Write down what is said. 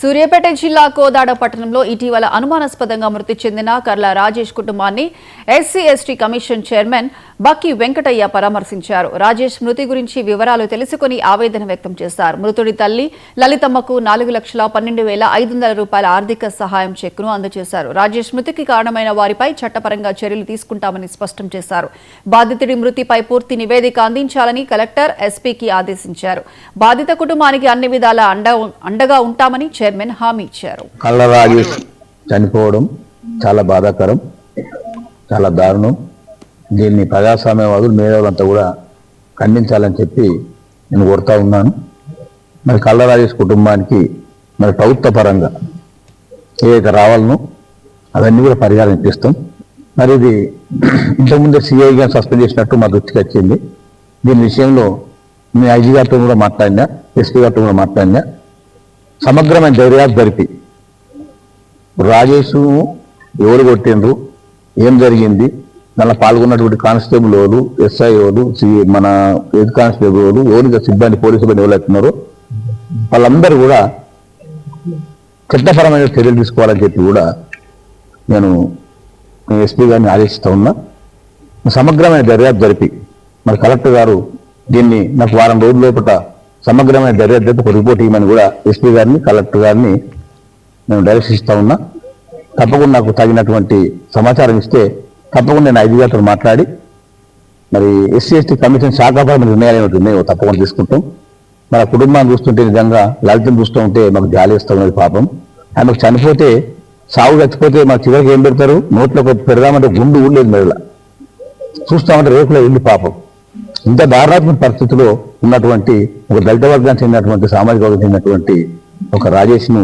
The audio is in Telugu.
సూర్యాపేట జిల్లా కోదాడ పట్టణంలో ఇటీవల అనుమానాస్పదంగా మృతి చెందిన కర్ల రాజేష్ కుటుంబాన్ని ఎస్సీ/ఎస్టీ కమిషన్ చైర్మన్ బక్కి వెంకటయ్య పరామర్శించారు. రాజేష్ మృతి గురించి వివరాలు తెలుసుకుని ఆవేదన వ్యక్తం చేశారు. మృతుడి తల్లి లలితమ్మకు 4,12,500 రూపాయల ఆర్థిక సహాయం చెక్కును అందజేశారు. రాజేష్ మృతికి కారణమైన వారిపై చట్టపరంగా చర్యలు తీసుకుంటామని స్పష్టం చేశారు. బాధితుడి మృతిపై పూర్తి నివేదిక అందించాలని కలెక్టర్ ఎస్పీకి ఆదేశించారు. బాధిత కుటుంబానికి అన్ని విధాల అండగా ఉంటామని చైర్మన్ హామీ ఇచ్చారు. కళ్ళ రాజేష్ చనిపోవడం చాలా బాధాకరం, చాలా దారుణం. దీన్ని ప్రజాస్వామ్యవాదులు మేధావులంతా కూడా ఖండించాలని చెప్పి నేను కోరుతా ఉన్నాను. మరి కళ్ళ రాజేష్ కుటుంబానికి మరి ప్రభుత్వ పరంగా ఏదైతే రావాలనో అవన్నీ కూడా పరిహారం ఇప్పిస్తాం. మరి ఇది ఇంతకుముందే సిఐ గారిని సస్పెండ్ చేసినట్టు మా దృష్టికి వచ్చింది. దీని విషయంలో నేను ఐజీ గారితో కూడా మాట్లాడినా, ఎస్పీ గారితో కూడా మాట్లాడినా. సమగ్రమైన దర్యాప్తు జరిపి రాజేష్ ఎవరు కొట్టిండ్రు, ఏం జరిగింది, దానిలో పాల్గొన్నటువంటి కానిస్టేబుల్ వాళ్ళు, ఎస్ఐ వాళ్ళు, మన హెడ్ కానిస్టేబుల్ వాళ్ళు, ఎవరు సిబ్బంది, పోలీసు సిబ్బంది ఎవరైతున్నారో వాళ్ళందరూ కూడా చట్టపరమైన చర్యలు తీసుకోవాలని చెప్పి కూడా నేను ఎస్పీ గారిని ఆదేశిస్తా ఉన్నా. సమగ్రమైన దర్యాప్తు జరిపి మరి కలెక్టర్ గారు దీన్ని నాకు వారం రోజుల లోపల సమగ్రమైన దర్యాప్తు ఒక రిపోర్ట్ ఇవ్వమని కూడా ఎస్పీ గారిని, కలెక్టర్ గారిని నేను డైరెక్షన్ ఇస్తా ఉన్నా. తప్పకుండా నాకు తగినటువంటి సమాచారం ఇస్తే తప్పకుండా నేను ఐజీ గారితో మాట్లాడి మరి ఎస్సీ/ఎస్టీ కమిషన్ శాఖాపరమైన నిర్ణయాలు ఏమిటి ఉన్నాయో తప్పకుండా తీసుకుంటాం. మన కుటుంబాన్ని చూస్తుంటే నిజంగా లలితను చూస్తూ ఉంటే మాకు జాలి ఇస్తూ ఉన్నది. పాపం ఆమెకు చనిపోతే, సాగు చచ్చిపోతే మాకు చివరికి ఏం పెడతారు, నోట్లో పెడదామంటే గుండు ఊడలేదు మెడల, చూస్తామంటే రేకులో వెళ్ళి పాపం. ఇంత దారుణాత్మక పరిస్థితిలో ఉన్నటువంటి ఒక దళిత వర్గానికి చెందినటువంటి, సామాజిక వర్గానికి చెందినటువంటి ఒక రాజేష్ను